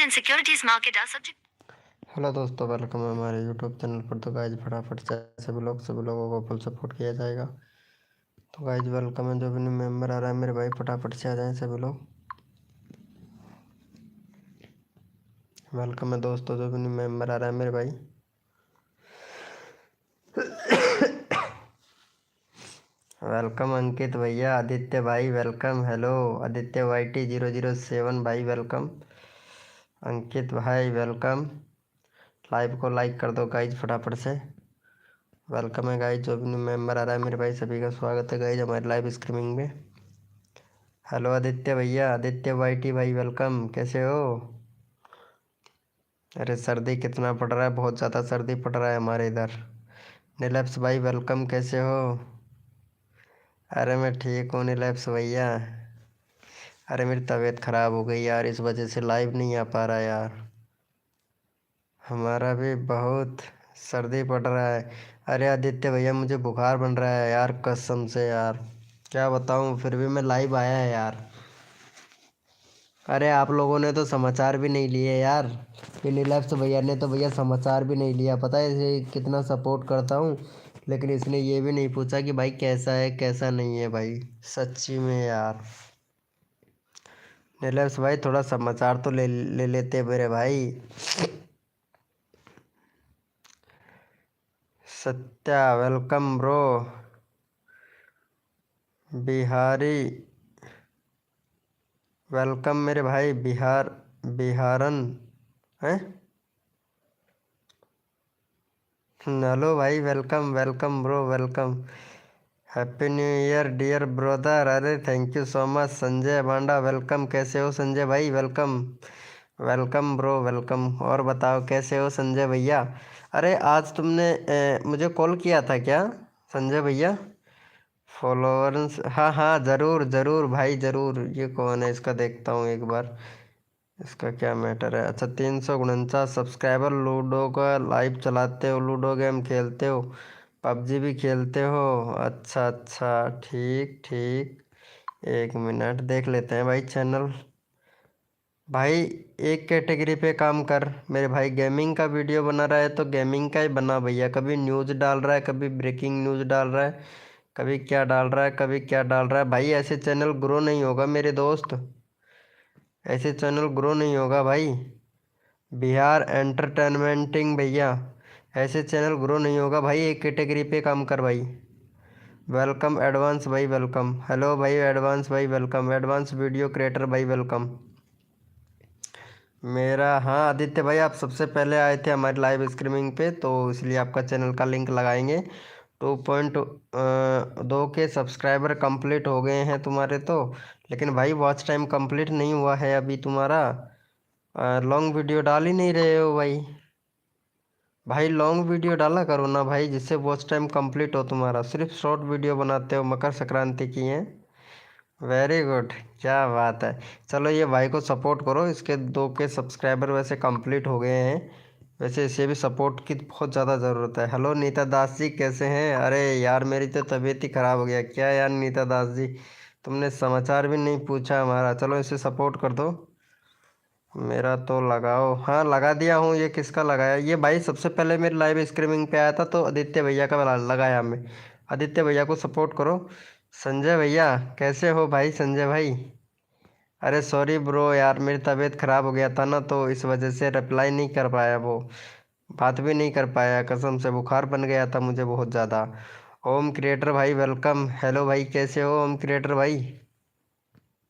Credit and securities market are subject। Hello दोस्तों, welcome है हमारे यूट्यूब चैनल पर। तो गाइज फटाफट से सभी लोगों को फुल सपोर्ट किया जाएगा। तो गाइज वेलकम है, जो भी न्यू मेंबर आ रहा है मेरे भाई फटाफट से आ जाएं सभी लोग। वेलकम है दोस्तों, जो भी न्यू मेंबर आ रहा है मेरे भाई। वेलकम अंकित भैया, आदित्य भाई वेलकम। हेलो आदित्य YT 007 भाई वेलकम। अंकित भाई वेलकम। लाइव को लाइक कर दो गाइज फटाफट से। वेलकम है गाइज, जो भी न्यू मेंबर आ रहा है मेरे भाई सभी का स्वागत है गाइज हमारे लाइव स्ट्रीमिंग में। हेलो आदित्य भैया, आदित्य YT भाई वेलकम, कैसे हो? अरे सर्दी कितना पड़ रहा है, बहुत ज़्यादा सर्दी पड़ रहा है हमारे इधर। नीलप्स भाई वेलकम, कैसे हो? अरे मैं ठीक हूँ नीलप्स भैया। अरे मेरी तबीयत ख़राब हो गई यार, इस वजह से लाइव नहीं आ पा रहा यार। हमारा भी बहुत सर्दी पड़ रहा है। अरे आदित्य भैया मुझे बुखार बन रहा है यार, कसम से यार क्या बताऊँ, फिर भी मैं लाइव आया है यार। अरे आप लोगों ने तो समाचार भी नहीं लिए यार। नीलप्स भैया ने तो भैया समाचार भी नहीं लिया। पता है इसे कितना सपोर्ट करता हूँ, लेकिन इसने ये भी नहीं पूछा कि भाई कैसा है कैसा नहीं है भाई। सच्ची में यार। नीलप्स भाई थोड़ा समाचार तो ले लेते मेरे भाई। Satya welcome bro. Bihari welcome मेरे भाई। बिहारन हैं। हेलो भाई, welcome welcome bro welcome. Happy new year dear brother. अरे thank you so much. Sanjay Banda welcome, कैसे हो संजय भाई? Welcome welcome bro welcome. और बताओ कैसे हो संजय भैया? अरे आज तुमने मुझे कॉल किया था क्या संजय भैया? फॉलोअर्स, हाँ हाँ ज़रूर ज़रूर भाई ज़रूर। ये कौन है, इसका देखता हूँ एक बार, इसका क्या मैटर है। अच्छा 349 सब्सक्राइबर। लूडो का लाइव चलाते हो, लूडो गेम खेलते हो, पबजी भी खेलते हो? अच्छा अच्छा, ठीक ठीक। एक मिनट देख लेते हैं भाई चैनल। भाई एक कैटेगरी पे काम कर मेरे भाई। गेमिंग का वीडियो बना रहा है तो गेमिंग का ही बना भैया। कभी न्यूज़ डाल रहा है, कभी ब्रेकिंग न्यूज़ डाल रहा है, कभी क्या डाल रहा है, कभी क्या डाल रहा है। भाई ऐसे चैनल ग्रो नहीं होगा मेरे दोस्त, ऐसे चैनल ग्रो नहीं होगा भाई। बिहार एंटरटेनमेंटिंग भैया, ऐसे चैनल ग्रो नहीं होगा भाई। एक कैटेगरी पे काम कर भाई। वेलकम एडवांस भाई वेलकम। हेलो भाई एडवांस भाई वेलकम। एडवांस वीडियो क्रिएटर भाई वेलकम। मेरा, हाँ आदित्य भाई आप सबसे पहले आए थे हमारी लाइव स्ट्रीमिंग पे, तो इसलिए आपका चैनल का लिंक लगाएंगे। 2.2 के सब्सक्राइबर कंप्लीट हो गए हैं तुम्हारे तो, लेकिन भाई वॉच टाइम कंप्लीट नहीं हुआ है अभी तुम्हारा। लॉन्ग वीडियो डाल ही नहीं रहे हो भाई। भाई लॉन्ग वीडियो डाला करो ना भाई, जिससे वॉच टाइम कंप्लीट हो तुम्हारा। सिर्फ शॉर्ट वीडियो बनाते हो, मकर संक्रांति की हैं। वेरी गुड, क्या बात है। चलो ये भाई को सपोर्ट करो, इसके 2 के सब्सक्राइबर वैसे कंप्लीट हो गए हैं। वैसे इसे भी सपोर्ट की बहुत ज़्यादा ज़रूरत है। हेलो नीता दास जी, कैसे हैं? अरे यार मेरी तो तबीयत ही ख़राब हो गया क्या यार नीता दास जी, तुमने समाचार भी नहीं पूछा हमारा। चलो इसे सपोर्ट कर दो। मेरा तो लगाओ, हाँ लगा दिया हूँ। ये किसका लगाया? ये भाई सबसे पहले मेरे लाइव स्ट्रीमिंग पे आया था तो आदित्य भैया का लगाया मैं। आदित्य भैया को सपोर्ट करो। संजय भैया कैसे हो भाई? संजय भाई, अरे सॉरी ब्रो यार, मेरी तबीयत ख़राब हो गया था ना, तो इस वजह से रिप्लाई नहीं कर पाया, वो बात भी नहीं कर पाया। कसम से बुखार बन गया था मुझे बहुत ज़्यादा। ओम क्रिएटर भाई वेलकम। हेलो भाई कैसे हो ओम क्रिएटर भाई?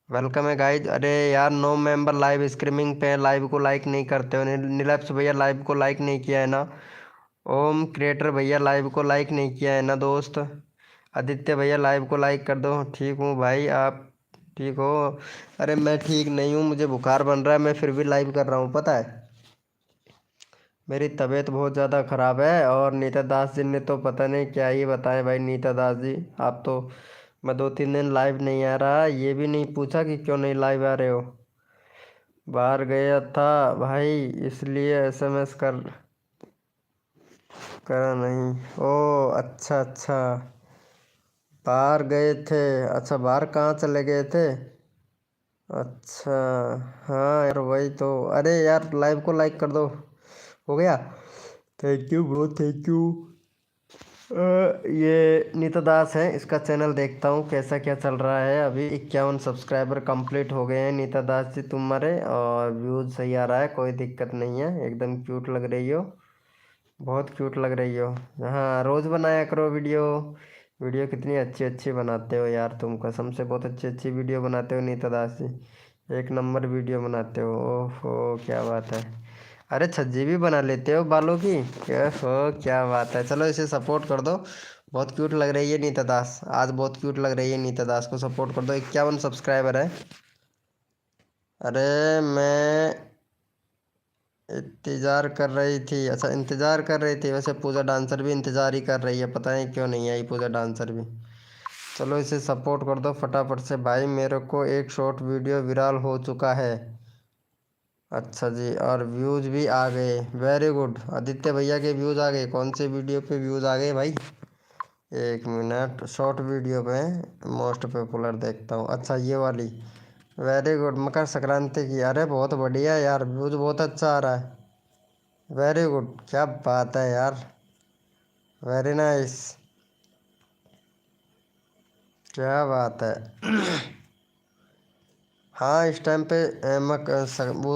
वेलकम है गाइज। अरे यार नो मेंबर लाइव स्ट्रीमिंग पे, लाइव को लाइक नहीं करते हो। नीलप्स भैया लाइव को लाइक नहीं किया है ना? ओम क्रिएटर भैया लाइव को लाइक नहीं किया है ना दोस्त? आदित्य भैया लाइव को लाइक कर दो। ठीक हूँ भाई, आप ठीक हो? अरे मैं ठीक नहीं हूँ, मुझे बुखार बन रहा है, मैं फिर भी लाइव कर रहा हूँ पता है। मेरी तबीयत बहुत ज़्यादा ख़राब है। और नीता दास जी ने तो पता नहीं क्या ही बताएं भाई। नीता दास जी आप तो, मैं 2-3 दिन लाइव नहीं आ रहा, ये भी नहीं पूछा कि क्यों नहीं लाइव आ रहे हो। बाहर गया था भाई, इसलिए SMS करा नहीं। ओ अच्छा अच्छा, बाहर गए थे। अच्छा बाहर कहाँ चले गए थे? अच्छा। हाँ यार वही तो। अरे यार लाइव को लाइक कर दो। हो गया। Thank you bro, thank you. ये नीता दास है, इसका चैनल देखता हूँ कैसा क्या चल रहा है। अभी 51 सब्सक्राइबर कंप्लीट हो गए हैं नीता दास जी तुम्हारे, और व्यूज सही आ रहा है, कोई दिक्कत नहीं है। एकदम क्यूट लग रही हो, बहुत क्यूट लग रही हो। हाँ रोज़ बनाया करो वीडियो। वीडियो कितनी अच्छी अच्छी बनाते हो यार तुम, कसम से बहुत अच्छी अच्छी वीडियो बनाते हो नीता दास जी। एक नंबर वीडियो बनाते हो। ओहो क्या बात है। अरे छज्जी भी बना लेते हो बालों की। क्या हो, क्या बात है। चलो इसे सपोर्ट कर दो, बहुत क्यूट लग रही है नीता दास, आज बहुत क्यूट लग रही है नीता दास को सपोर्ट कर दो। 51 सब्सक्राइबर है। अरे मैं इंतज़ार कर रही थी। अच्छा इंतज़ार कर रही थी, वैसे पूजा डांसर भी इंतज़ार ही कर रही है, पता नहीं क्यों नहीं आई पूजा डांसर भी। चलो इसे सपोर्ट कर दो फटाफट से भाई, मेरे को एक शॉर्ट वीडियो वायरल हो चुका है। अच्छा जी, और व्यूज़ भी आ गए, वेरी गुड। आदित्य भैया के व्यूज़ आ गए, कौन से वीडियो पे व्यूज़ आ गए भाई? एक मिनट, शॉर्ट वीडियो पे मोस्ट पॉपुलर देखता हूँ। अच्छा ये वाली, वेरी गुड। मकर संक्रांति की, अरे बहुत बढ़िया यार, व्यूज़ बहुत अच्छा आ रहा है। वेरी गुड, क्या बात है यार, वेरी नाइस, क्या बात है। हाँ इस टाइम पे वो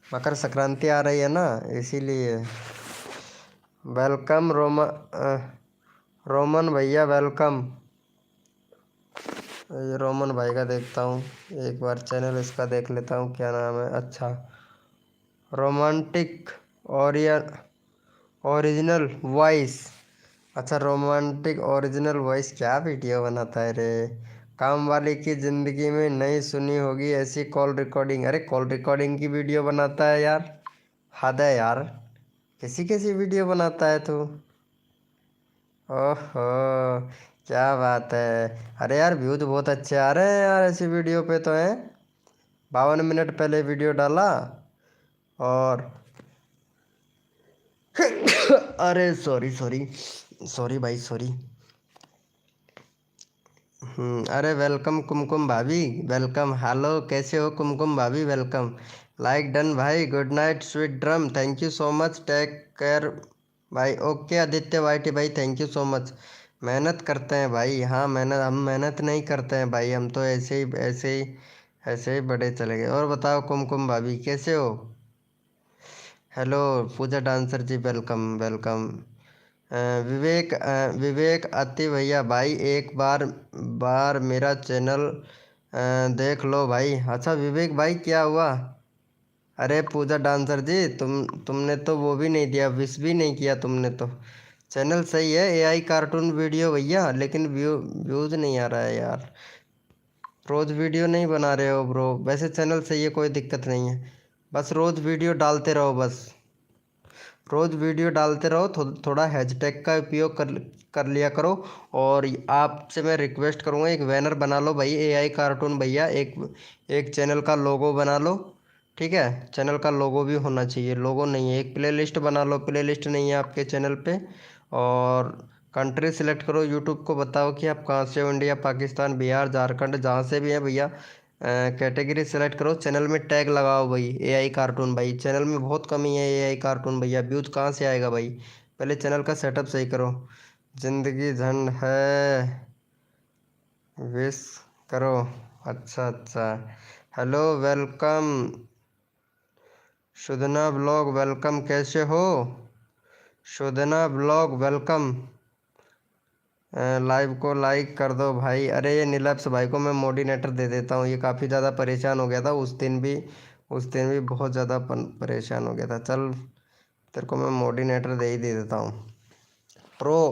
मकर संक्रांति आ रही है ना, इसीलिए। वेलकम रोमन भैया वेलकम। ये रोमन भाई का देखता हूँ, एक बार चैनल इसका देख लेता हूँ, क्या नाम है। अच्छा, रोमांटिक ओरिजिनल वॉइस। अच्छा रोमांटिक ओरिजिनल वॉइस, क्या वीडियो बनाता है रे। काम वाले की ज़िंदगी में नहीं सुनी होगी ऐसी कॉल रिकॉर्डिंग, अरे कॉल रिकॉर्डिंग की वीडियो बनाता है यार, हद है यार। कैसी कैसी वीडियो बनाता है तू। ओहो क्या बात है। अरे यार व्यूज बहुत अच्छे आ रहे हैं यार ऐसी वीडियो पे तो हैं। 52 मिनट पहले वीडियो डाला, और अरे सॉरी सॉरी, सॉरी भाई सॉरी। अरे वेलकम कुमकुम भाभी, वेलकम। हेलो कैसे हो कुमकुम भाभी, वेलकम। लाइक डन भाई, good night sweet dream, thank you so much, take care भाई। ओके आदित्य वाईटी भाई, थैंक यू सो मच। मेहनत करते हैं भाई, हाँ मेहनत, हम मेहनत नहीं करते हैं भाई, हम तो ऐसे ही बड़े चले गए। और बताओ कुमकुम भाभी कैसे हो। हेलो पूजा डांसर जी, वेलकम वेलकम। विवेक अति भैया भाई, एक बार मेरा चैनल देख लो भाई। अच्छा विवेक भाई क्या हुआ। अरे पूजा डांसर जी, तुमने तो वो भी नहीं दिया, विश भी नहीं किया तुमने तो। चैनल सही है, एआई कार्टून वीडियो भैया, लेकिन व्यूज़ नहीं आ रहा है यार। रोज़ वीडियो नहीं बना रहे हो ब्रो, वैसे चैनल सही है, कोई दिक्कत नहीं है। बस रोज़ वीडियो डालते रहो, बस रोज़ वीडियो डालते रहो। थोड़ा हैशटैग का उपयोग कर लिया करो। और आपसे मैं रिक्वेस्ट करूँगा, एक बैनर बना लो भाई, एआई कार्टून भैया, एक एक चैनल का लोगो बना लो। ठीक है, चैनल का लोगो भी होना चाहिए, लोगो नहीं है। एक प्लेलिस्ट बना लो, प्लेलिस्ट नहीं है आपके चैनल पे। और कंट्री सिलेक्ट करो, यूट्यूब को बताओ कि आप कहाँ से हो, इंडिया पाकिस्तान बिहार झारखंड जहाँ से भी है भैया। कैटेगरी सेलेक्ट करो, चैनल में टैग लगाओ भाई, एआई कार्टून भाई। चैनल में बहुत कमी है एआई कार्टून भैया, व्यूज कहाँ से आएगा भाई, पहले चैनल का सेटअप सही करो। जिंदगी झंड है, विश करो। अच्छा अच्छा, हेलो वेलकम। शुधना ब्लॉग वेलकम, कैसे हो शुधना ब्लॉग वेलकम। लाइव को लाइक कर दो भाई। अरे ये नीलप्स भाई को मैं मोडिनेटर दे देता हूँ, ये काफ़ी ज़्यादा परेशान हो गया था उस दिन भी बहुत ज़्यादा परेशान हो गया था। चल तेरे को मैं मोडिनेटर दे ही दे देता हूँ। प्रो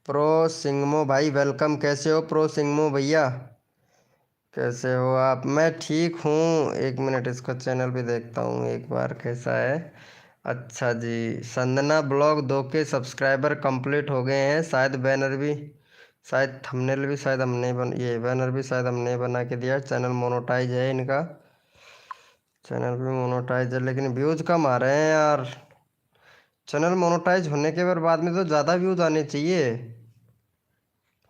प्रो सिंगमो भाई वेलकम, कैसे हो प्रो सिंगमो भैया, कैसे हो आप। मैं ठीक हूँ, एक मिनट इसका चैनल भी देखता हूँ एक बार कैसा है। अच्छा जी, संदना ब्लॉग 2 के सब्सक्राइबर कंप्लीट हो गए हैं। शायद बैनर भी, शायद थंबनेल भी शायद हमने ये बैनर भी शायद हमने बना के दिया। चैनल मोनोटाइज है इनका, चैनल भी मोनोटाइज है, लेकिन व्यूज़ कम आ रहे हैं यार। चैनल मोनोटाइज होने के बाद में तो ज़्यादा व्यूज़ आने चाहिए,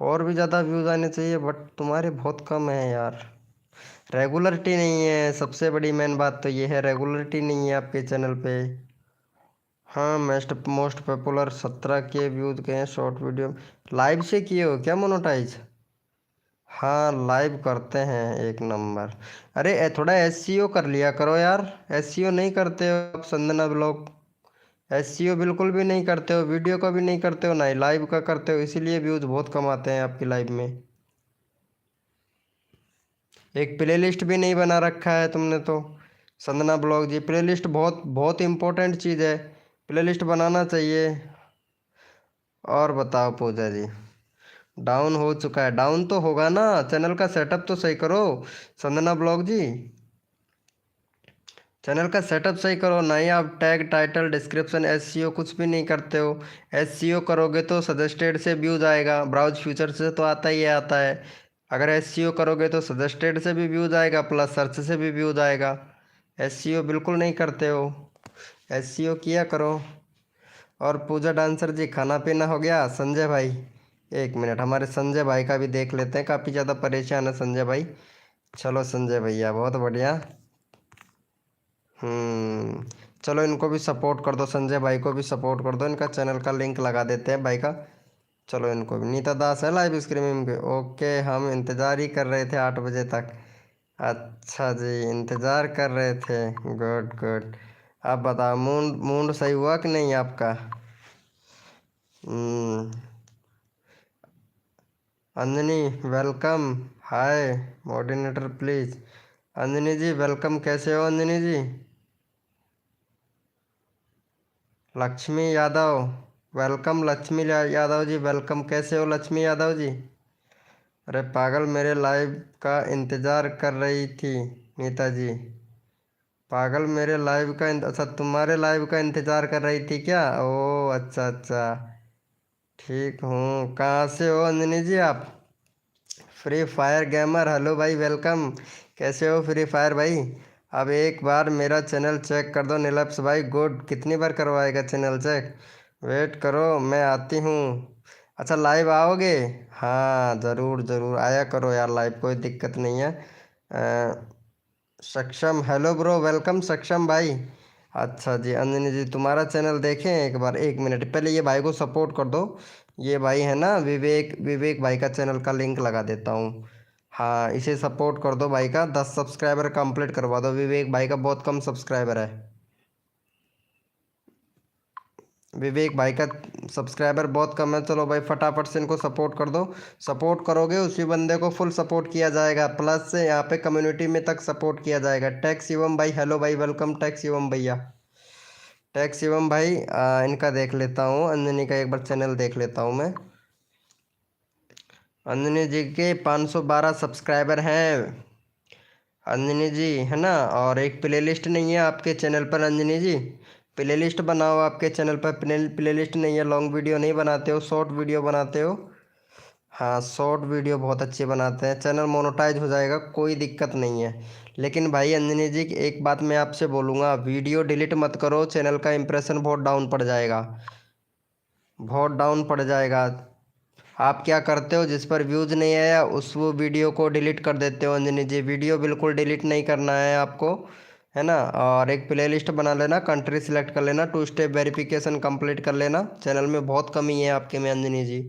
और भी ज़्यादा व्यूज़ आने चाहिए, बट तुम्हारे बहुत कम है यार। रेगुलरिटी नहीं है, सबसे बड़ी मेन बात तो ये है, रेगुलरिटी नहीं है आपके चैनल पे। हाँ, मोस्ट पॉपुलर 17K व्यूज गए शॉर्ट वीडियो। लाइव से किए हो क्या मोनोटाइज? हाँ, लाइव करते हैं एक नंबर। अरे थोड़ा एसईओ कर लिया करो यार। एसईओ नहीं करते हो आप संजना ब्लॉग। एसईओ बिल्कुल भी नहीं करते हो, वीडियो का भी नहीं करते हो, ना ही लाइव का करते हो, इसीलिए व्यूज बहुत कम आते हैं आपकी लाइव में। एक प्लेलिस्ट भी नहीं बना रखा है तुमने तो। संजना ब्लॉग जी, प्लेलिस्ट बहुत बहुत इम्पोर्टेंट चीज़ है, प्लेलिस्ट बनाना चाहिए। और बताओ पूजा जी। डाउन हो चुका है? डाउन तो होगा ना, चैनल का सेटअप तो सही करो संजना ब्लॉग जी। चैनल का सेटअप सही करो, ना ही आप टैग टाइटल डिस्क्रिप्शन एसईओ कुछ भी नहीं करते हो। एसईओ करोगे तो सजेस्टेड से व्यूज आएगा, ब्राउज फ्यूचर से तो आता ही आता है। अगर एसईओ करोगे तो सजेस्टेड से भी व्यूज आएगा, प्लस सर्च से भी व्यूज आएगा। एसईओ बिल्कुल नहीं करते हो, एसईओ किया करो। और पूजा डांसर जी, खाना पीना हो गया? संजय भाई, एक मिनट, हमारे संजय भाई का भी देख लेते हैं, काफ़ी ज़्यादा परेशान है संजय भाई। चलो संजय भैया, बहुत बढ़िया। चलो इनको भी सपोर्ट कर दो, संजय भाई को भी सपोर्ट कर दो, इनका चैनल का लिंक लगा देते हैं भाई का। चलो इनको भी। नीता दास है लाइव स्ट्रीमिंग पे? ओके, हम इंतज़ार ही कर रहे थे 8 बजे तक। अच्छा जी, इंतज़ार कर रहे थे, गुड गुड। आप बताओ, मूड मूड सही हुआ कि नहीं आपका? हम्म, Anjani welcome. Hi moderator please. Anjani ji welcome, कैसे हो अंजनी जी? लक्ष्मी यादव वेलकम, लक्ष्मी यादव जी वेलकम, कैसे हो लक्ष्मी यादव जी? अरे पागल, मेरे लाइव का इंतज़ार कर रही थी नीता जी। पागल, मेरे लाइव का अच्छा, तुम्हारे लाइव का इंतज़ार कर रही थी क्या? ओ अच्छा अच्छा, ठीक हूँ। कहाँ से हो अंजनी जी आप? फ्री फायर गेमर, हेलो भाई वेलकम। कैसे हो फ्री फायर भाई? अब एक बार मेरा चैनल चेक कर दो नीलप्स भाई, गुड। कितनी बार करवाएगा चैनल चेक? वेट करो, मैं आती हूँ। अच्छा, लाइव आओगे? हाँ ज़रूर ज़रूर आया करो यार लाइव, कोई दिक्कत नहीं है। सक्षम, हेलो ब्रो वेलकम सक्षम भाई। अच्छा जी, अंजनी जी तुम्हारा चैनल देखें एक बार, एक मिनट पहले ये भाई को सपोर्ट कर दो। ये भाई है ना विवेक, विवेक भाई का चैनल का लिंक लगा देता हूँ। हाँ, इसे सपोर्ट कर दो भाई का, 10 सब्सक्राइबर कंप्लीट करवा दो, विवेक भाई का बहुत कम सब्सक्राइबर है। विवेक भाई का सब्सक्राइबर बहुत कम है, चलो भाई फटाफट से इनको सपोर्ट कर दो। सपोर्ट करोगे उसी बंदे को फुल सपोर्ट किया जाएगा, प्लस से यहाँ पे कम्युनिटी में तक सपोर्ट किया जाएगा। टैक्स शिवम भाई, हेलो भाई वेलकम टैक्स शिवम भैया। टैक्स शिवम भाई, इनका देख लेता हूँ, अंजनी का एक बार चैनल देख लेता हूँ मैं। अंजनी जी के 512 सब्सक्राइबर हैं अंजनी जी, है ना। और एक प्लेलिस्ट नहीं है आपके चैनल पर अंजनी जी, प्लेलिस्ट बनाओ। आपके चैनल पर प्लेलिस्ट नहीं है, लॉन्ग वीडियो नहीं बनाते हो, शॉर्ट वीडियो बनाते हो। हाँ, शॉर्ट वीडियो बहुत अच्छे बनाते हैं, चैनल मोनेटाइज हो जाएगा, कोई दिक्कत नहीं है। लेकिन भाई अंजनी जी एक बात मैं आपसे बोलूँगा, वीडियो डिलीट मत करो, चैनल का इंप्रेशन बहुत डाउन पड़ जाएगा, बहुत डाउन पड़ जाएगा। आप क्या करते हो, जिस पर व्यूज़ नहीं आया उस वो वीडियो को डिलीट कर देते हो अंजनी जी, वीडियो बिल्कुल डिलीट नहीं करना है आपको, है ना। और एक प्लेलिस्ट बना लेना, कंट्री सिलेक्ट कर लेना, 2 स्टेप वेरिफिकेशन कंप्लीट कर लेना, चैनल में बहुत कमी है आपके में अंजनी जी।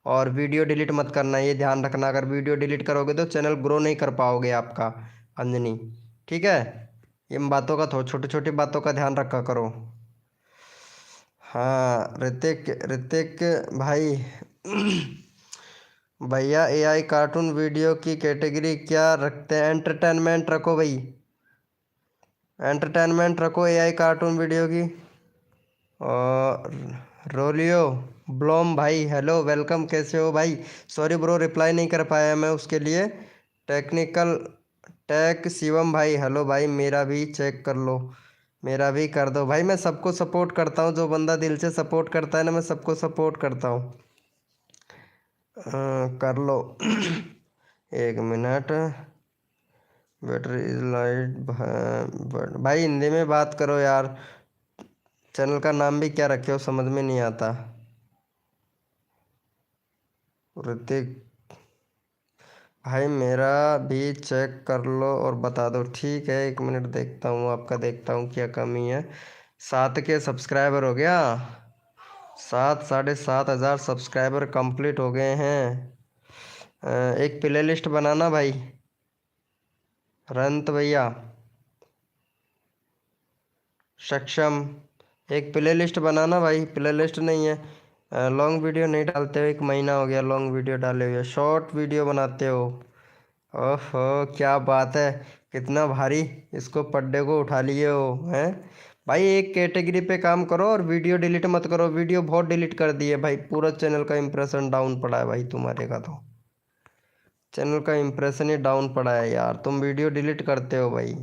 और वीडियो डिलीट मत करना, ये ध्यान रखना, अगर वीडियो डिलीट करोगे तो चैनल ग्रो नहीं कर पाओगे आपका अंजनी, ठीक है। इन बातों का छोटी छोटी बातों का ध्यान रखा करो। हाँ ऋतिक, ऋतिक भाई भैया एआई कार्टून वीडियो की कैटेगरी क्या रखते हैं? एंटरटेनमेंट रखो भाई, एंटरटेनमेंट रखो एआई कार्टून वीडियो की। और रोलियो ब्लोम भाई, हेलो वेलकम, कैसे हो भाई? सॉरी ब्रो, रिप्लाई नहीं कर पाया मैं उसके लिए। टेक्निकल टेक शिवम भाई, हेलो भाई, मेरा भी चेक कर लो, मेरा भी कर दो भाई। मैं सबको सपोर्ट करता हूँ, जो बंदा दिल से सपोर्ट करता है ना, मैं सबको सपोर्ट करता हूँ। कर लो एक मिनट। बैटरी इज लाइट भाई, हिंदी में बात करो यार, चैनल का नाम भी क्या रखे हो समझ में नहीं आता। ऋतिक, भाई मेरा भी चेक कर लो और बता दो। ठीक है, 1 मिनट देखता हूँ आपका, देखता हूँ क्या कमी है। 7 के सब्सक्राइबर हो गया। 7 साढ़े 7 हज़ार सब्सक्राइबर कंप्लीट हो गए हैं। एक प्ले लिस्ट बनाना भाई, रंत भैया सक्षम। एक प्ले लिस्ट बनाना भाई, प्ले लिस्ट नहीं है। लॉन्ग वीडियो नहीं डालते हो, 1 महीना हो गया लॉन्ग वीडियो डाले हुए, शॉर्ट वीडियो बनाते हो। ओहो, क्या बात है, कितना भारी इसको पड्डे को उठा लिए हो हैं। भाई एक कैटेगरी पे काम करो और वीडियो डिलीट मत करो। वीडियो बहुत डिलीट कर दिए भाई, पूरा चैनल का इंप्रेशन डाउन पड़ा है भाई तुम्हारे का तो। चैनल का इंप्रेशन ही डाउन पड़ा है यार, तुम वीडियो डिलीट करते हो भाई।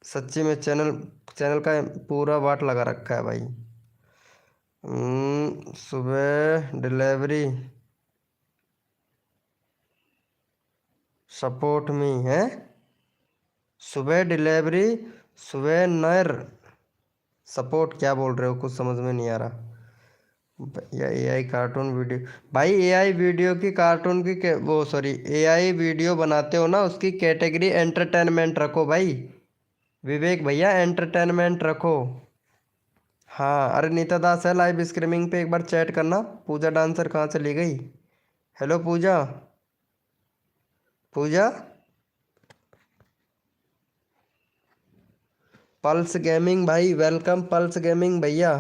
सच्ची में चैनल चैनल का पूरा वाट लगा रखा है भाई। सुबह डिलीवरी सपोर्ट मी है। सुबह डिलीवरी सुबह नर सपोर्ट क्या बोल रहे हो, कुछ समझ में नहीं आ रहा। या एआई कार्टून वीडियो, भाई एआई वीडियो की कार्टून की वो सॉरी, एआई वीडियो बनाते हो ना, उसकी कैटेगरी एंटरटेनमेंट रखो भाई। विवेक भैया एंटरटेनमेंट रखो। हाँ, अरे नीता दास है लाइव स्ट्रीमिंग पे, एक बार चैट करना। पूजा डांसर कहाँ चली गई। हेलो पूजा। पूजा पल्स गेमिंग भाई वेलकम, पल्स गेमिंग भैया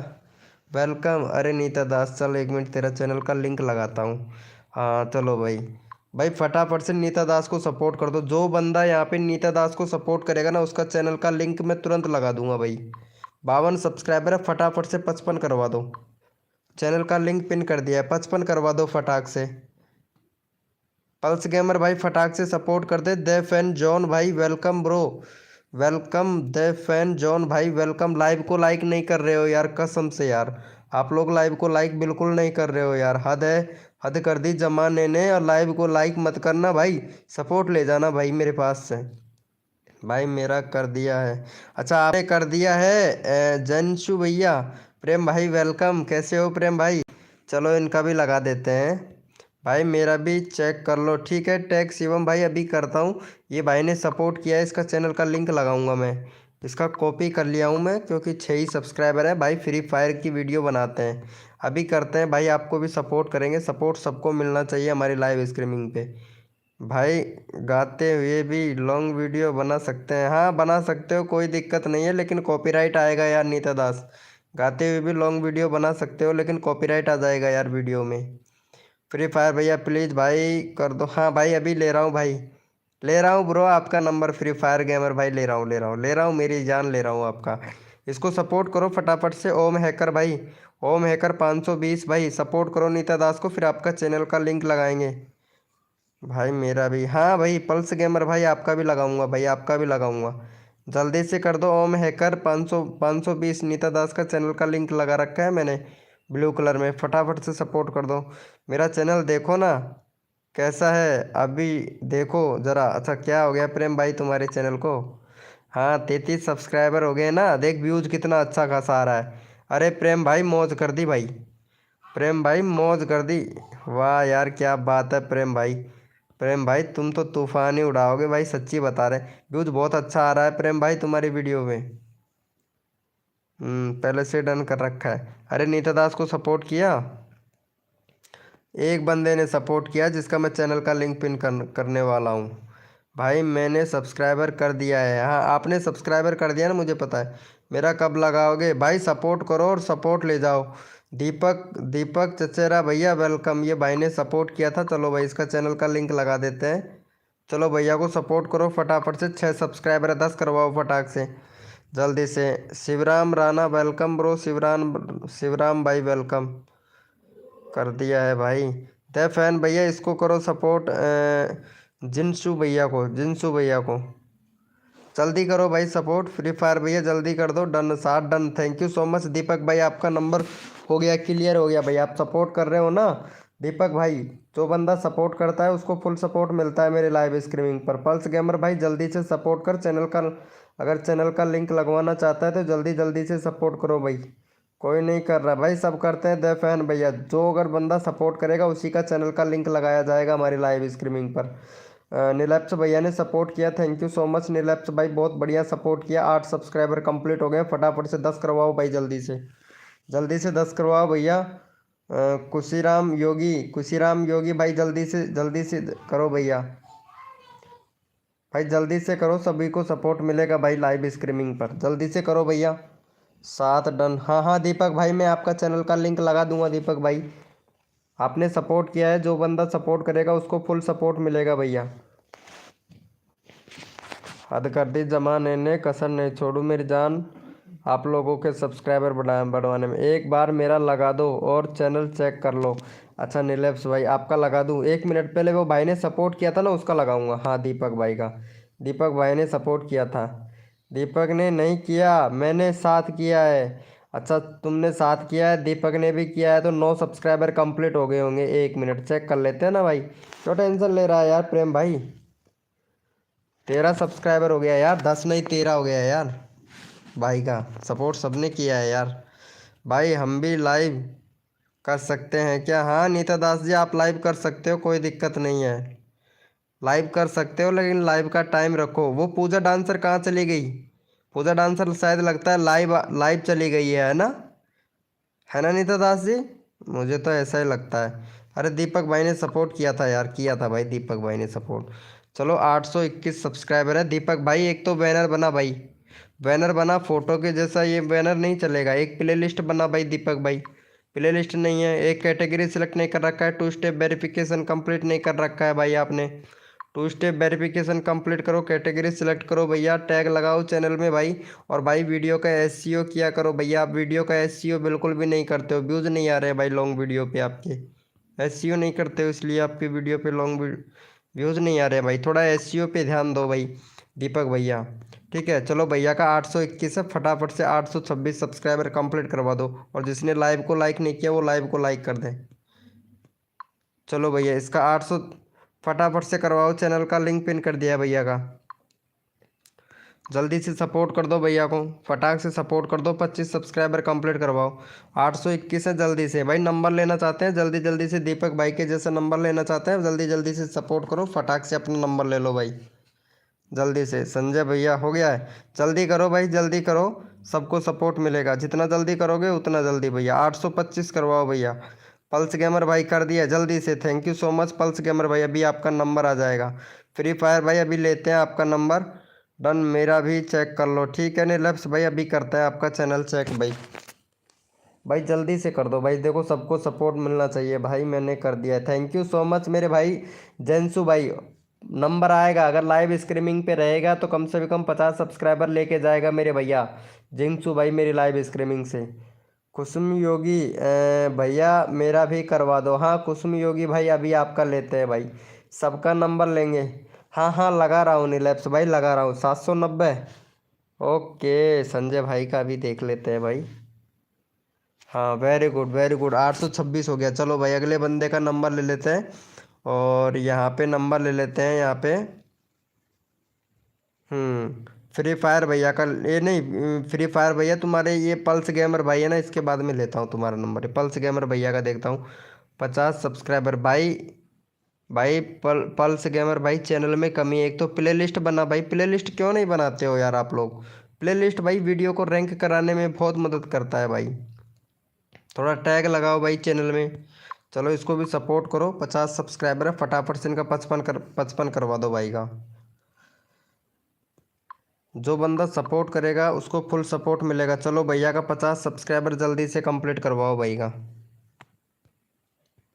वेलकम। अरे नीता दास चल 1 मिनट तेरा चैनल का लिंक लगाता हूँ। हाँ चलो भाई। भाई फटाफट से नीता दास को सपोर्ट कर दो। जो बंदा यहाँ पे नीता दास को सपोर्ट करेगा ना, उसका चैनल का लिंक मैं तुरंत लगा दूंगा भाई। 52 सब्सक्राइबर है, फटाफट से 55 करवा दो। चैनल का लिंक पिन कर दिया है, 55 करवा दो फटाक से। पल्स गेमर भाई फटाक से सपोर्ट कर दे। दे फैन जॉन भाई वेलकम ब्रो, वेलकम। दे फैन जॉन भाई वेलकम। लाइव को लाइक नहीं कर रहे हो यार, कसम से यार, आप लोग लाइव को लाइक बिल्कुल नहीं कर रहे हो यार, हद है। हद कर दी जमाने ने, और लाइव को लाइक मत करना भाई, सपोर्ट ले जाना भाई मेरे पास से। भाई मेरा कर दिया है। अच्छा आपने कर दिया है जनशु भैया। प्रेम भाई वेलकम, कैसे हो प्रेम भाई। चलो इनका भी लगा देते हैं। भाई मेरा भी चेक कर लो। ठीक है, टैग शिवम भाई अभी करता हूँ। ये भाई ने सपोर्ट किया है, इसका चैनल का लिंक लगाऊंगा मैं। इसका कॉपी कर लिया हूँ मैं, क्योंकि 6 ही सब्सक्राइबर है भाई। फ्री फायर की वीडियो बनाते हैं, अभी करते हैं भाई। आपको भी सपोर्ट करेंगे, सपोर्ट सबको मिलना चाहिए हमारी लाइव स्ट्रीमिंग पे। भाई गाते हुए भी लॉन्ग वीडियो बना सकते हैं, हाँ बना सकते हो, कोई दिक्कत नहीं है, लेकिन कॉपीराइट आएगा यार नीता दास। गाते हुए भी लॉन्ग वीडियो बना सकते हो, लेकिन कॉपीराइट आ जाएगा यार वीडियो में। फ्री फायर भैया प्लीज़ भाई कर दो। हाँ भाई अभी ले रहा हूँ भाई, ले रहा हूँ ब्रो आपका नंबर। फ्री फायर गेमर भाई ले रहा हूँ, ले रहा हूँ, ले रहा हूँ, मेरी जान ले रहा हूँ आपका। इसको सपोर्ट करो फटाफट से। ओम हैकर भाई, ओम हैकर 520 भाई सपोर्ट करो नीता दास को, फिर आपका चैनल का लिंक लगाएंगे। भाई मेरा भी, हाँ भाई पल्स गेमर भाई आपका भी लगाऊंगा भाई, आपका भी लगाऊंगा। जल्दी से कर दो। ओम हैकर 520 नीता दास का चैनल का लिंक लगा रखा है मैंने ब्लू कलर में, फटाफट से सपोर्ट कर दो। मेरा चैनल देखो ना कैसा है, अभी देखो ज़रा। अच्छा क्या हो गया प्रेम भाई तुम्हारे चैनल को। हाँ 33 सब्सक्राइबर हो गए ना, देख व्यूज़ कितना अच्छा खासा आ रहा है। अरे प्रेम भाई मौज कर दी भाई, प्रेम भाई मौज कर दी। वाह यार क्या बात है प्रेम भाई। प्रेम भाई तुम तो तूफान ही उड़ाओगे भाई, सच्ची बता रहे। व्यूज बहुत अच्छा आ रहा है प्रेम भाई तुम्हारी वीडियो में। पहले से डन कर रखा है। अरे नीता दास को सपोर्ट किया, एक बंदे ने सपोर्ट किया जिसका मैं चैनल का लिंक पिन करने वाला हूँ। भाई मैंने सब्सक्राइबर कर दिया है। हाँ आपने सब्सक्राइबर कर दिया ना, मुझे पता है। मेरा कब लगाओगे भाई, सपोर्ट करो और सपोर्ट ले जाओ। दीपक दीपक चचेरा भैया वेलकम, ये भाई ने सपोर्ट किया था। चलो भाई इसका चैनल का लिंक लगा देते हैं। चलो भैया को सपोर्ट करो फटाफट से। 6 सब्सक्राइबर है, 10 करवाओ फटाक से जल्दी से। शिवराम राणा वेलकम ब्रो, शिवराम शिवराम भाई वेलकम, कर दिया है भाई। दे फैन भैया इसको करो सपोर्ट, जिनसू भैया को, जिनसू भैया को जल्दी करो भाई सपोर्ट। फ्री फायर भैया जल्दी कर दो, done 7 done. Thank you so much Deepak भाई, आपका नंबर हो गया क्लियर हो गया भाई। आप सपोर्ट कर रहे हो ना दीपक भाई, जो बंदा सपोर्ट करता है उसको फुल सपोर्ट मिलता है मेरे लाइव स्ट्रीमिंग पर। पल्स गेमर भाई जल्दी से सपोर्ट कर चैनल का, अगर चैनल का लिंक लगवाना चाहता है तो जल्दी जल्दी से सपोर्ट करो भाई। कोई नहीं कर रहा भाई, सब करते हैं। द फैन भैया, जो अगर बंदा सपोर्ट करेगा उसी का चैनल का लिंक लगाया जाएगा हमारी लाइव स्ट्रीमिंग पर। नीलैप्स भैया ने सपोर्ट किया, थैंक यू सो मच नीलैप्स भाई, बहुत बढ़िया सपोर्ट किया। 8 सब्सक्राइबर कंप्लीट हो गए, फटाफट से 10 करवाओ भाई, जल्दी से 10 करवाओ भैया। खुशीराम योगी भाई जल्दी से करो भैया, भाई जल्दी से करो, सभी को सपोर्ट मिलेगा भाई लाइव स्ट्रीमिंग पर, जल्दी से करो भैया। 7 डन। हाँ हाँ दीपक भाई, मैं आपका चैनल का लिंक लगा दूंगा दीपक भाई, आपने सपोर्ट किया है, जो बंदा सपोर्ट करेगा उसको फुल सपोर्ट मिलेगा भैया। हद कर दी जमाने ने, कसर नहीं छोड़ू मेरी जान, आप लोगों के सब्सक्राइबर बढ़वाने में। एक बार मेरा लगा दो और चैनल चेक कर लो। अच्छा नीलेप्स भाई आपका लगा दूं, 1 मिनट पहले वो भाई ने सपोर्ट किया था ना, उसका लगाऊंगा। हाँ दीपक भाई का, दीपक भाई ने सपोर्ट किया था। दीपक ने नहीं किया, मैंने साथ किया है। अच्छा तुमने साथ किया है, दीपक ने भी किया है, तो 9 सब्सक्राइबर कंप्लीट हो गए होंगे। 1 मिनट चेक कर लेते हैं ना भाई, क्यों टेंशन ले रहा है यार प्रेम भाई। 13 सब्सक्राइबर हो गया यार, 10 नहीं 13 हो गया यार। भाई का सपोर्ट सबने किया है यार। भाई हम भी लाइव कर सकते हैं क्या? हाँ नीता दास जी आप लाइव कर सकते हो, कोई दिक्कत नहीं है, लाइव कर सकते हो, लेकिन लाइव का टाइम रखो। वो पूजा डांसर कहाँ चली गई? पूजा डांसर शायद लगता है लाइव लाइव चली गई है ना नीता दास जी? मुझे तो ऐसा ही लगता है। अरे दीपक भाई ने सपोर्ट किया था यार, किया था भाई दीपक भाई ने सपोर्ट। चलो 821 सब्सक्राइबर है दीपक भाई। एक तो बैनर बना भाई, बैनर बना फोटो के जैसा, ये बैनर नहीं चलेगा। एक प्ले लिस्ट बना भाई दीपक भाई, प्ले लिस्ट नहीं है। एक कैटेगरी सिलेक्ट नहीं कर रखा है, 2 स्टेप वेरिफिकेशन कंप्लीट नहीं कर रखा है भाई आपने। 2 स्टेप वेरिफिकेशन कंप्लीट करो, कैटेगरी सिलेक्ट करो भैया, टैग लगाओ चैनल में भाई। और भाई वीडियो का एसईओ किया करो भैया, आप वीडियो का एसईओ बिल्कुल भी नहीं करते हो, व्यूज़ नहीं आ रहे भाई लॉन्ग वीडियो पे आपके, एसईओ नहीं करते हो, इसलिए आपकी वीडियो पे लॉन्ग व्यूज़ नहीं आ रहे भाई। थोड़ा एसईओ पे ध्यान दो भाई दीपक भैया। ठीक है चलो, भैया का 821 है, फटाफट से 826 सब्सक्राइबर कंप्लीट करवा दो। और जिसने लाइव को लाइक नहीं किया वो लाइव को लाइक कर दे। चलो भैया इसका 800 फटाफट से करवाओ, चैनल का लिंक पिन कर दिया है भैया का। जल्दी से सपोर्ट कर दो भैया को, फटाक से सपोर्ट कर दो, 25 सब्सक्राइबर कंप्लीट करवाओ। 821 है, जल्दी से भाई नंबर लेना चाहते हैं, जल्दी जल्दी से दीपक भाई के जैसे नंबर लेना चाहते हैं, जल्दी जल्दी से सपोर्ट करो, फटाक से अपना नंबर ले लो भाई जल्दी से। संजय भैया हो गया है, जल्दी करो भाई जल्दी करो, सबको सपोर्ट मिलेगा, जितना जल्दी करोगे उतना जल्दी भैया। 825 करवाओ भैया। पल्स गेमर भाई कर दिया जल्दी से, thank you so much pulse gamer भाई, अभी आपका नंबर आ जाएगा। फ्री फायर भाई अभी लेते हैं आपका नंबर, डन। मेरा भी चेक कर लो, ठीक है नीलप्स भाई, अभी करते हैं आपका चैनल चेक भाई। भाई जल्दी से कर दो भाई, देखो सबको सपोर्ट मिलना चाहिए भाई, मैंने कर दिया है, थैंक यू सो मच मेरे भाई जेंसू भाई। नंबर आएगा, अगर लाइव स्ट्रीमिंग पे रहेगा तो कम से कम 50 सब्सक्राइबर लेके जाएगा मेरे भैया जिंसू भाई मेरी लाइव स्ट्रीमिंग से। कुसुम योगी भैया मेरा भी करवा दो। हाँ कुसुम योगी भाई अभी आपका लेते हैं भाई, सबका नंबर लेंगे। हाँ हाँ लगा रहा हूँ नीलैप्स भाई, लगा रहा हूँ। 790 ओके, संजय भाई का भी देख लेते हैं भाई। हाँ वेरी गुड वेरी गुड, 826 हो गया। चलो भाई अगले बंदे का नंबर ले लेते हैं, और यहाँ पे नंबर ले लेते हैं यहाँ पे। फ्री फायर भैया का ये नहीं, फ्री फायर भैया तुम्हारे ये पल्स गेमर भाई है ना, इसके बाद में लेता हूँ तुम्हारा नंबर, पल्स गेमर भैया का देखता हूँ। 50 सब्सक्राइबर भाई, भाई पल्स गेमर भाई चैनल में कमी है। एक तो प्ले लिस्ट बना भाई, प्ले लिस्ट क्यों नहीं बनाते हो यार आप लोग? प्ले लिस्ट भाई वीडियो को रैंक कराने में बहुत मदद करता है भाई, थोड़ा टैग लगाओ भाई चैनल में। चलो इसको भी सपोर्ट करो, 50 सब्सक्राइबर है, फटाफट से इनका 55 करवा दो भाई का। जो बंदा सपोर्ट करेगा उसको फुल सपोर्ट मिलेगा। चलो भैया का 50 सब्सक्राइबर जल्दी से कंप्लीट करवाओ भाई का,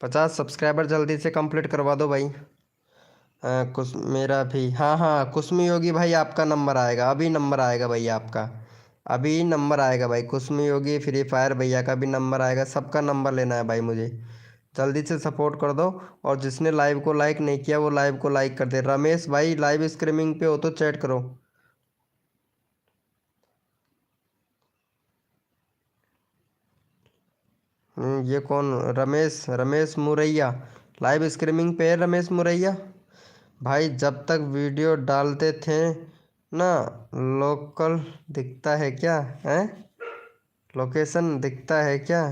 50 सब्सक्राइबर जल्दी से कंप्लीट करवा दो भाई। कुछ मेरा भी, हाँ हाँ कुसुम योगी भाई आपका नंबर आएगा, अभी नंबर आएगा भाई आपका, अभी नंबर आएगा भाई। कुसुम योगी फ्री फायर भैया का भी नंबर आएगा, सबका नंबर लेना है भाई मुझे, जल्दी से सपोर्ट कर दो। और जिसने लाइव को लाइक नहीं किया वो लाइव को लाइक कर दे। रमेश भाई लाइव स्ट्रीमिंग पे हो तो चैट करो। ये कौन? रमेश, रमेश मुरैया लाइव स्ट्रीमिंग पे है रमेश मुरैया भाई। जब तक वीडियो डालते थे ना, लोकल दिखता है क्या है? लोकेशन दिखता है क्या?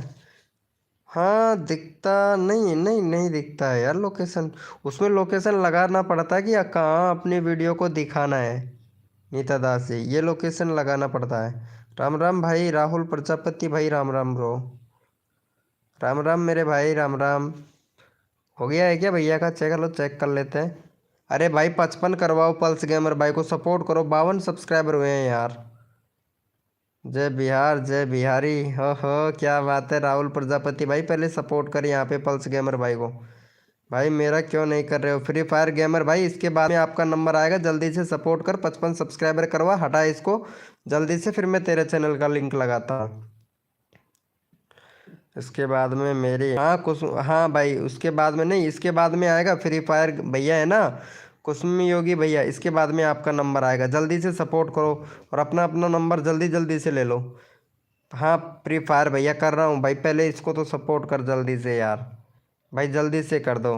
हाँ दिखता नहीं, नहीं नहीं दिखता है यार लोकेशन। उसमें लोकेशन लगाना पड़ता है कि कहाँ अपनी वीडियो को दिखाना है। नीता दास जी, ये लोकेशन लगाना पड़ता है। राम राम भाई राहुल प्रजापति भाई, राम राम ब्रो। राम राम मेरे भाई, राम राम। हो गया है क्या भैया का? चेक कर लो, चेक कर लेते हैं। अरे भाई 55 करवाओ, पल्स गेमर भाई को सपोर्ट करो, 52 सब्सक्राइबर हुए हैं यार। जय बिहार, जय बिहारी, हो क्या बात है राहुल प्रजापति भाई, पहले सपोर्ट कर यहाँ पे पल्स गेमर भाई को। भाई मेरा क्यों नहीं कर रहे हो? फ्री फायर गेमर भाई, इसके बाद में आपका नंबर आएगा, जल्दी से सपोर्ट कर, 55 सब्सक्राइबर करवा, हटा इसको जल्दी से, फिर मैं तेरे चैनल का लिंक लगाता हूँ। इसके बाद में मेरी, हाँ कुछ, हाँ भाई उसके बाद में नहीं, इसके बाद में आएगा फ्री फायर भैया है ना, कुसुमी योगी भैया, इसके बाद में आपका नंबर आएगा, जल्दी से सपोर्ट करो और अपना अपना नंबर जल्दी जल्दी से ले लो। हाँ फ्री फायर भैया कर रहा हूँ भाई, पहले इसको तो सपोर्ट कर जल्दी से यार। भाई जल्दी से कर दो,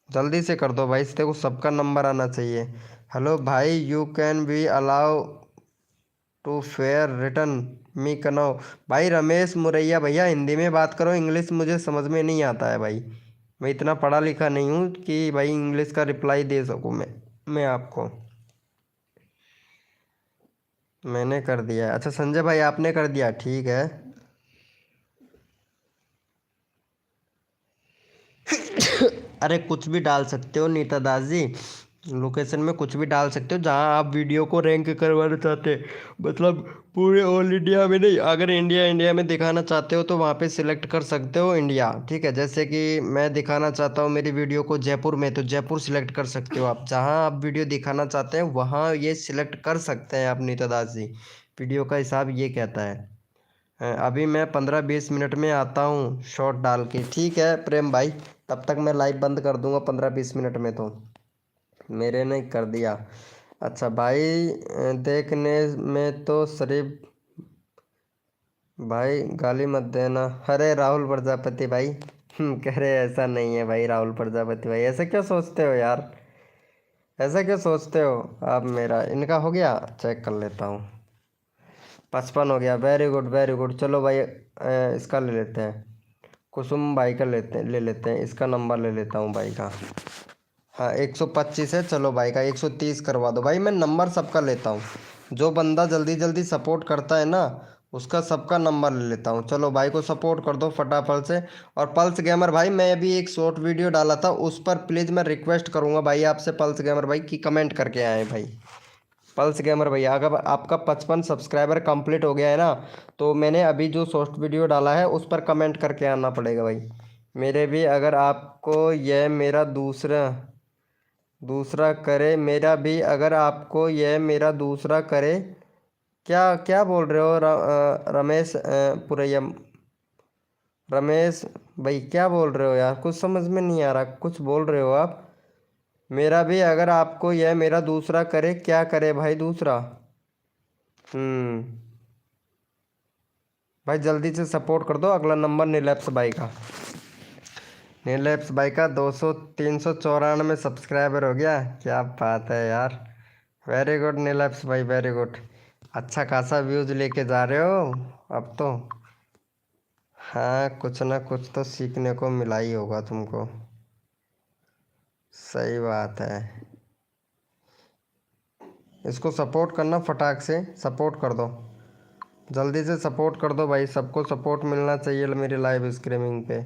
जल्दी से कर दो भाई, इससे को सबका नंबर आना चाहिए। हेलो भाई, you can be allow to fair return me कनो। भाई रमेश मुरैया भैया, हिंदी में बात करो, इंग्लिश मुझे समझ में नहीं आता है भाई। मैं इतना पढ़ा लिखा नहीं हूँ कि भाई इंग्लिश का रिप्लाई दे सकूँ मैं आपको। मैंने कर दिया है। अच्छा संजय भाई आपने कर दिया, ठीक है। अरे कुछ भी डाल सकते हो नीता दास जी, लोकेशन में कुछ भी डाल सकते हो जहाँ आप वीडियो को रैंक करवाना चाहते हैं। मतलब पूरे ऑल इंडिया में नहीं, अगर इंडिया इंडिया में दिखाना चाहते हो तो वहाँ पे सिलेक्ट कर सकते हो इंडिया, ठीक है। जैसे कि मैं दिखाना चाहता हूँ मेरी वीडियो को जयपुर में, तो जयपुर सिलेक्ट कर सकते हो आप। जहाँ आप वीडियो दिखाना चाहते हैं वहाँ ये सिलेक्ट कर सकते हैं आप नीता दास जी। वीडियो का हिसाब ये कहता है। अभी मैं 15-20 मिनट में आता हूँ शॉर्ट डाल के, ठीक है प्रेम भाई। तब तक मैं लाइव बंद कर दूंगा 15-20 मिनट में तो। मेरे ने कर दिया। अच्छा भाई देखने में तो शरीफ भाई, गाली मत देना। अरे राहुल प्रजापति भाई, कह रहे ऐसा नहीं है भाई, राहुल प्रजापति भाई ऐसे क्यों सोचते हो यार? ऐसा क्यों सोचते हो आप? मेरा इनका हो गया, चेक कर लेता हूँ। 55 हो गया, वेरी गुड वेरी गुड। चलो भाई इसका ले लेते हैं, कुसुम भाई का ले लेते हैं, इसका नंबर ले लेता हूँ भाई का। हाँ 125 है, चलो भाई का 130 करवा दो भाई। मैं नंबर सबका लेता हूँ, जो बंदा जल्दी जल्दी सपोर्ट करता है ना उसका सबका नंबर ले लेता हूँ। चलो भाई को सपोर्ट कर दो फटाफट से। और पल्स गेमर भाई, मैं अभी एक शॉर्ट वीडियो डाला था उस पर प्लीज़ मैं रिक्वेस्ट करूँगा भाई आपसे, पल्स गेमर भाई की कमेंट करके आए भाई। पल्स गेमर भैया अगर आपका 55 सब्सक्राइबर कंप्लीट हो गया है ना, तो मैंने अभी जो शॉर्ट वीडियो डाला है उस पर कमेंट करके आना पड़ेगा भाई। मेरे भी अगर आपको यह मेरा दूसरा दूसरा करे, मेरा भी अगर आपको यह मेरा दूसरा करे। क्या क्या बोल रहे हो रमेश पुरैयम, रमेश भाई क्या बोल रहे हो यार? कुछ समझ में नहीं आ रहा, कुछ बोल रहे हो आप। मेरा भी अगर आपको यह मेरा दूसरा करे, क्या करे भाई दूसरा? हम्म। भाई जल्दी से सपोर्ट कर दो। अगला नंबर नीलैप्स भाई का, नीलैप्स भाई का 394 सब्सक्राइबर हो गया, क्या बात है यार। वेरी गुड नीलैप्स भाई, वेरी गुड। अच्छा खासा व्यूज लेके जा रहे हो अब तो। हाँ कुछ ना कुछ तो सीखने को मिला ही होगा तुमको। सही बात है। इसको सपोर्ट करना, फटाक से सपोर्ट कर दो, जल्दी से सपोर्ट कर दो भाई, सबको सपोर्ट मिलना चाहिए मेरी लाइव स्ट्रीमिंग पे।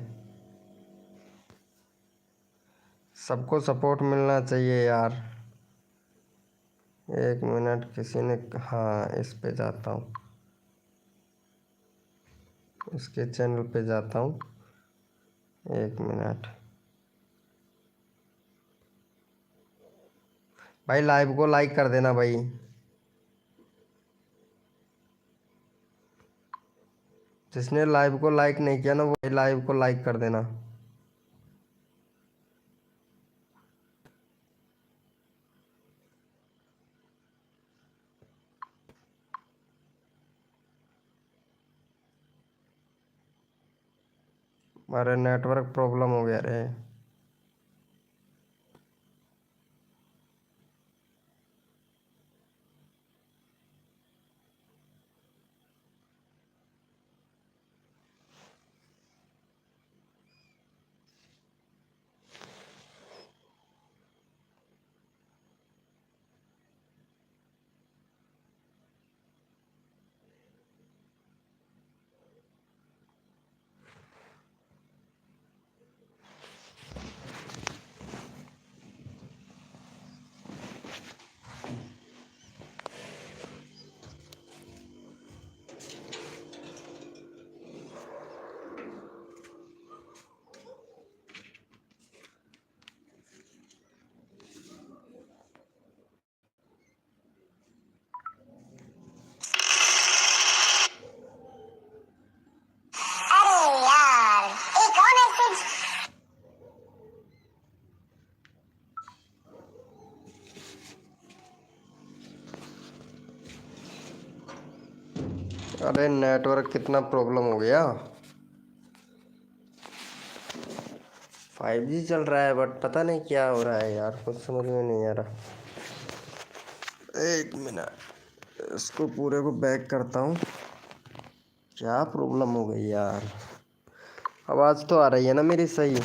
सबको सपोर्ट मिलना चाहिए यार। 1 मिनट, किसी ने, हाँ इस पे जाता हूँ, इसके चैनल पे जाता हूँ। 1 मिनट भाई, लाइव को लाइक कर देना भाई। जिसने लाइव को लाइक नहीं किया ना वो लाइव को लाइक कर देना। अरे नेटवर्क प्रॉब्लम हो गया रे। अरे नेटवर्क कितना प्रॉब्लम हो गया। 5G चल रहा है बट पता नहीं क्या हो रहा है यार, कुछ समझ में नहीं आ रहा। एक मिनट, इसको पूरे को बैक करता हूँ। क्या प्रॉब्लम हो गई यार। आवाज़ तो आ रही है ना मेरी सही।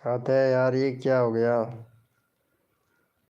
आते है यार, ये क्या हो गया।